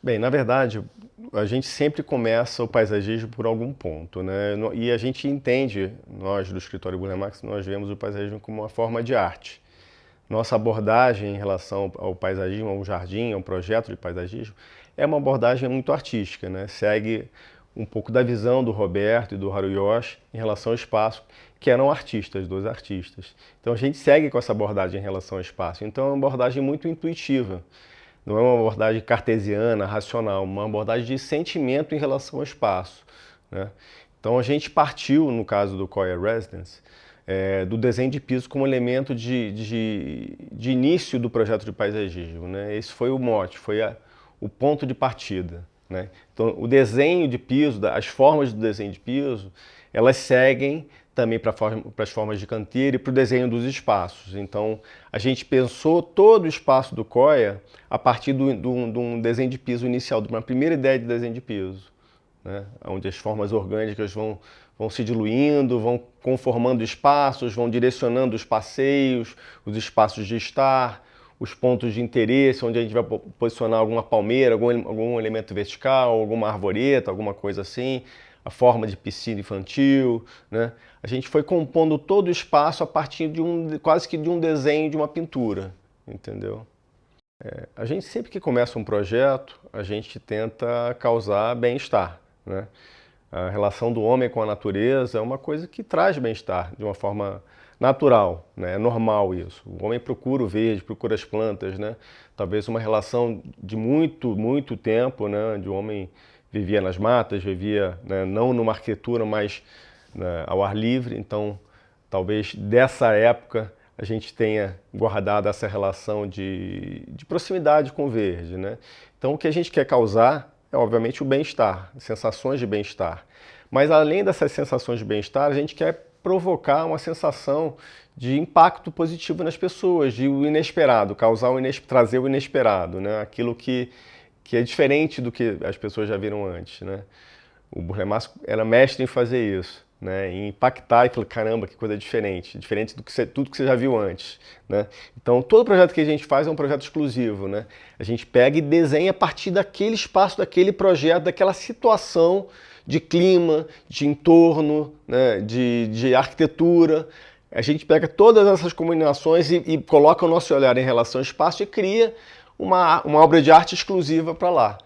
Bem, na verdade, a gente sempre começa o paisagismo por algum ponto, né? E a gente entende, nós do escritório Burle Marx, nós vemos o paisagismo como uma forma de arte. Nossa abordagem em relação ao paisagismo, ao jardim, ao projeto de paisagismo, é uma abordagem muito artística, né? Segue um pouco da visão do Roberto e do Haruyoshi em relação ao espaço, que eram artistas, dois artistas. Então a gente segue com essa abordagem em relação ao espaço. Então é uma abordagem muito intuitiva. Não é uma abordagem cartesiana, racional, uma abordagem de sentimento em relação ao espaço, né? Então a gente partiu, no caso do Coia Residence, do desenho de piso como elemento de início do projeto de paisagismo, né? Esse foi o mote, foi o ponto de partida, né? Então o desenho de piso, as formas do desenho de piso, elas seguem também para as formas de canteiro e para o desenho dos espaços. Então, a gente pensou todo o espaço do Coia a partir de um desenho de piso inicial, de uma primeira ideia de desenho de piso, né? Onde as formas orgânicas vão se diluindo, vão conformando espaços, vão direcionando os passeios, os espaços de estar, os pontos de interesse, onde a gente vai posicionar alguma palmeira, algum elemento vertical, alguma arvoreta, alguma coisa assim, a forma de piscina infantil, né? A gente foi compondo todo o espaço a partir de quase que de um desenho de uma pintura, entendeu? A gente sempre que começa um projeto, a gente tenta causar bem-estar, né? A relação do homem com a natureza é uma coisa que traz bem-estar de uma forma natural, né? É normal isso. O homem procura o verde, procura as plantas, né? Talvez uma relação de muito tempo, né? Onde o homem vivia nas matas, vivia, né, não numa arquitetura, mas, né, ao ar livre. Então, talvez dessa época a gente tenha guardado essa relação de proximidade com o verde, né? Então, o que a gente quer causar é, obviamente, o bem-estar, sensações de bem-estar. Mas, além dessas sensações de bem-estar, a gente quer provocar uma sensação de impacto positivo nas pessoas, de o inesperado, trazer o inesperado, né? Aquilo que é diferente do que as pessoas já viram antes, né? O Burle Marx era mestre em fazer isso, né? Em impactar e falar, caramba, que coisa diferente do que tudo que você já viu antes, né? Então, todo projeto que a gente faz é um projeto exclusivo, né? A gente pega e desenha a partir daquele espaço, daquele projeto, daquela situação de clima, de entorno, né? de arquitetura. A gente pega todas essas combinações e coloca o nosso olhar em relação ao espaço e cria uma obra de arte exclusiva para lá.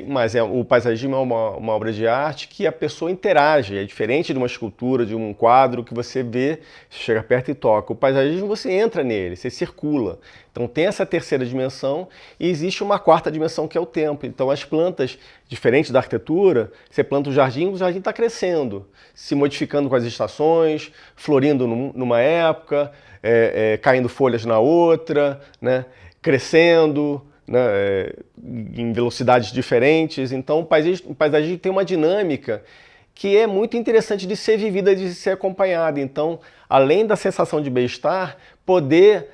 Mas o paisagismo é uma obra de arte que a pessoa interage, é diferente de uma escultura, de um quadro que você vê, chega perto e toca. O paisagismo você entra nele, você circula. Então tem essa terceira dimensão e existe uma quarta dimensão que é o tempo. Então as plantas, diferente da arquitetura, você planta o jardim está crescendo, se modificando com as estações, florindo numa época, caindo folhas na outra, né? Crescendo, né, em velocidades diferentes. Então o paisagismo tem uma dinâmica que é muito interessante de ser vivida, de ser acompanhada. Então, além da sensação de bem-estar, poder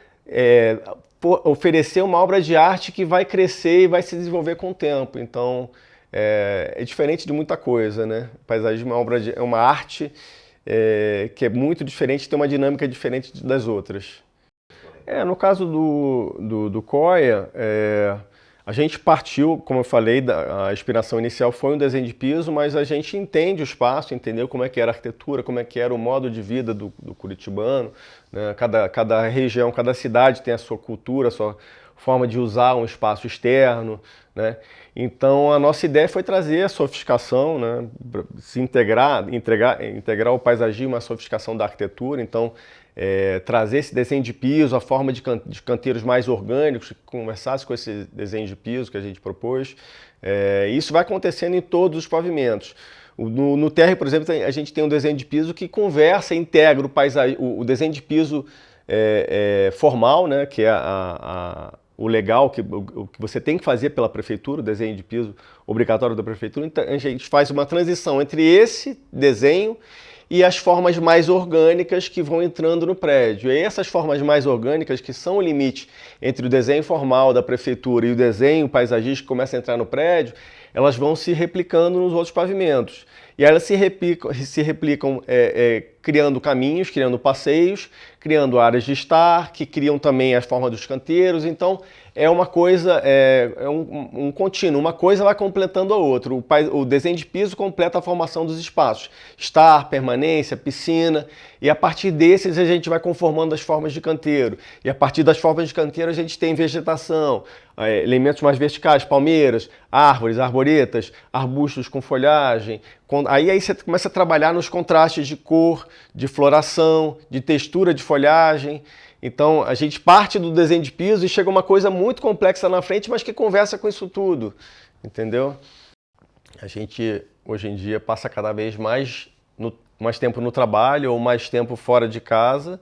oferecer uma obra de arte que vai crescer e vai se desenvolver com o tempo. Então, é diferente de muita coisa, né? O paisagismo é uma arte que é muito diferente, tem uma dinâmica diferente das outras. No caso do Coia, a gente partiu, como eu falei, a inspiração inicial foi um desenho de piso, mas a gente entende o espaço, entendeu como é que era a arquitetura, como é que era o modo de vida do curitibano, né? Cada região, cada cidade tem a sua cultura, a sua forma de usar um espaço externo, né? Então a nossa ideia foi trazer a sofisticação, né? Se integrar o paisagismo à sofisticação da arquitetura. Então trazer esse desenho de piso, a forma de canteiros mais orgânicos, que conversasse com esse desenho de piso que a gente propôs. Isso vai acontecendo em todos os pavimentos. No térreo, por exemplo, a gente tem um desenho de piso que conversa, integra o desenho de piso formal, né, que é o legal, o que você tem que fazer pela prefeitura, o desenho de piso obrigatório da prefeitura. Então, a gente faz uma transição entre esse desenho e as formas mais orgânicas que vão entrando no prédio. E essas formas mais orgânicas, que são o limite entre o desenho formal da prefeitura e o desenho paisagístico que começa a entrar no prédio, elas vão se replicando nos outros pavimentos. E aí elas se replicam criando caminhos, criando passeios, criando áreas de estar, que criam também as formas dos canteiros. Então é uma coisa, um contínuo, uma coisa vai completando a outra. O desenho de piso completa a formação dos espaços, estar, permanência, piscina, e a partir desses a gente vai conformando as formas de canteiro. E a partir das formas de canteiro a gente tem vegetação, elementos mais verticais, palmeiras, árvores, arvoretas, arbustos com folhagem. Aí você começa a trabalhar nos contrastes de cor, de floração, de textura de folhagem. Então a gente parte do desenho de piso e chega a uma coisa muito complexa na frente, mas que conversa com isso tudo, entendeu? A gente hoje em dia passa cada vez mais tempo no trabalho ou mais tempo fora de casa.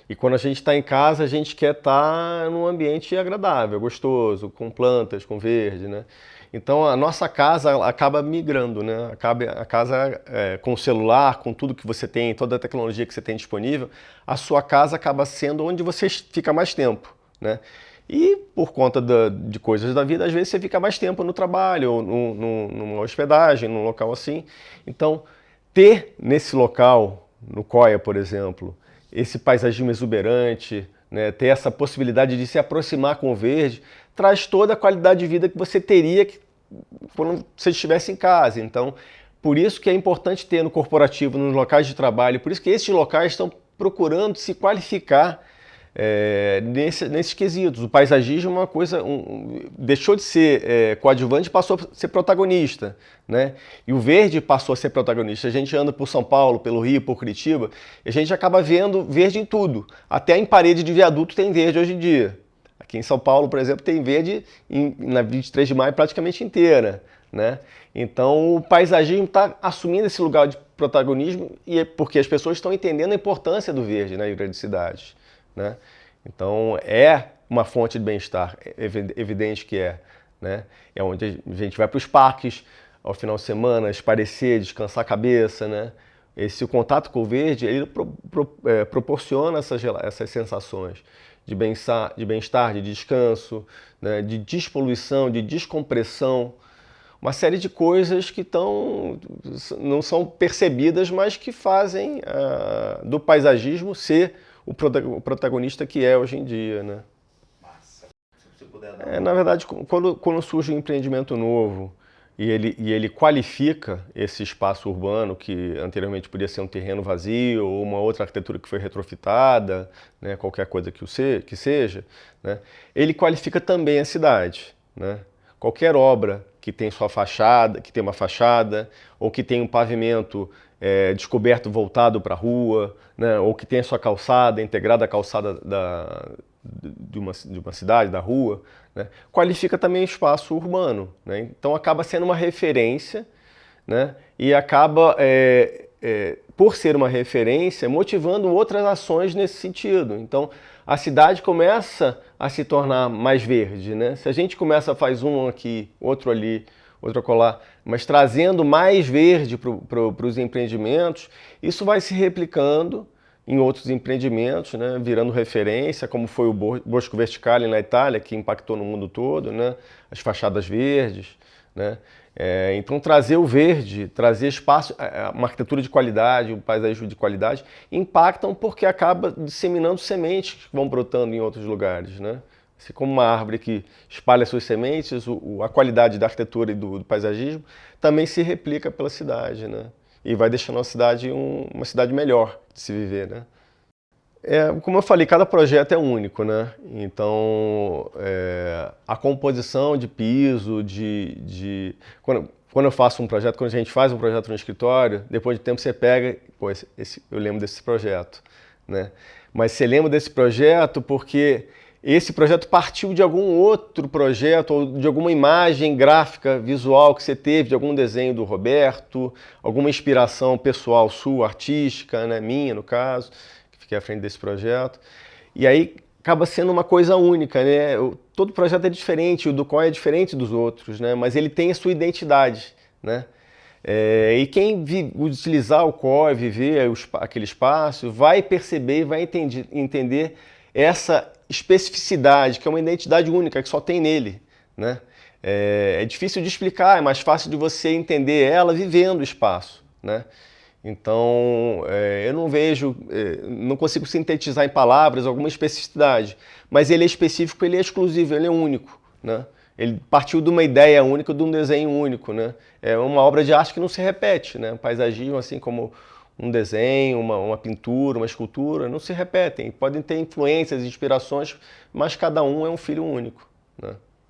E quando a gente está em casa, a gente quer estar num ambiente agradável, gostoso, com plantas, com verde, né? Então a nossa casa acaba migrando, né? A casa com o celular, com tudo que você tem, toda a tecnologia que você tem disponível, a sua casa acaba sendo onde você fica mais tempo, né? E por conta de coisas da vida, às vezes você fica mais tempo no trabalho, ou numa hospedagem, num local assim. Então, ter nesse local, no Coia, por exemplo, esse paisagismo exuberante, né, ter essa possibilidade de se aproximar com o verde, traz toda a qualidade de vida que você teria quando você estivesse em casa. Então, por isso que é importante ter no corporativo, nos locais de trabalho, por isso que esses locais estão procurando se qualificar nesses quesitos. O paisagismo é uma coisa, deixou de ser coadjuvante e passou a ser protagonista, né? E o verde passou a ser protagonista. A gente anda por São Paulo, pelo Rio, por Curitiba, e a gente acaba vendo verde em tudo. Até em parede de viaduto tem verde hoje em dia. Aqui em São Paulo, por exemplo, tem verde na 23 de maio praticamente inteira, né? Então o paisagismo está assumindo esse lugar de protagonismo e é porque as pessoas estão entendendo a importância do verde nas grandes cidades, né? Então é uma fonte de bem-estar, evidente que né? É onde a gente vai para os parques ao final de semana, espairecer, descansar a cabeça, né? O contato com o verde, ele proporciona essas sensações de bem-estar, de descanso, né? De despoluição, de descompressão, uma série de coisas que não são percebidas, mas que fazem do paisagismo ser o protagonista que é hoje em dia, né? Massa. Se você puder dar Na verdade, quando surge um empreendimento novo e ele qualifica esse espaço urbano, que anteriormente podia ser um terreno vazio ou uma outra arquitetura que foi retrofitada, né, qualquer coisa que seja, né, ele qualifica também a cidade, né? Qualquer obra que tem sua fachada, que tem uma fachada, ou que tem um pavimento descoberto voltado para a rua, né, ou que tem a sua calçada integrada à calçada de uma cidade, da rua, né, qualifica também o espaço urbano, né? Então acaba sendo uma referência, né, e acaba, por ser uma referência, motivando outras ações nesse sentido. Então a cidade começa a se tornar mais verde, né? Se a gente faz um aqui, outro ali, outro acolá, mas trazendo mais verde para os empreendimentos, isso vai se replicando em outros empreendimentos, né? Virando referência, como foi o Bosco Verticale na Itália, que impactou no mundo todo, né? As fachadas verdes, né? Então trazer o verde, trazer espaço, uma arquitetura de qualidade, um paisagismo de qualidade, impactam porque acaba disseminando sementes que vão brotando em outros lugares, né? Assim como uma árvore que espalha suas sementes, a qualidade da arquitetura e do paisagismo também se replica pela cidade, né? E vai deixando a cidade uma cidade melhor de se viver, né? Como eu falei, cada projeto é único, né? Então, a composição de piso, quando eu faço um projeto, quando a gente faz um projeto no escritório, depois de tempo você pega, pô, eu lembro desse projeto, né? Mas você lembra desse projeto porque esse projeto partiu de algum outro projeto ou de alguma imagem gráfica, visual que você teve, de algum desenho do Roberto, alguma inspiração pessoal sua, artística, né? Minha, no caso, que fiquei à frente desse projeto. E aí acaba sendo uma coisa única, né? Todo projeto é diferente, o do COI é diferente dos outros, né? Mas ele tem a sua identidade, né? E quem utilizar o COI, viver aquele espaço, vai perceber e vai entender essa especificidade, que é uma identidade única, que só tem nele, né? É difícil de explicar, é mais fácil de você entender ela vivendo o espaço, né? Então, eu não vejo, não consigo sintetizar em palavras alguma especificidade, mas ele é específico, ele é exclusivo, ele é único, né? Ele partiu de uma ideia única, de um desenho único, né? É uma obra de arte que não se repete, né? O paisagismo, assim como um desenho, uma pintura, uma escultura, não se repetem. Podem ter influências, inspirações, mas cada um é um filho único, né?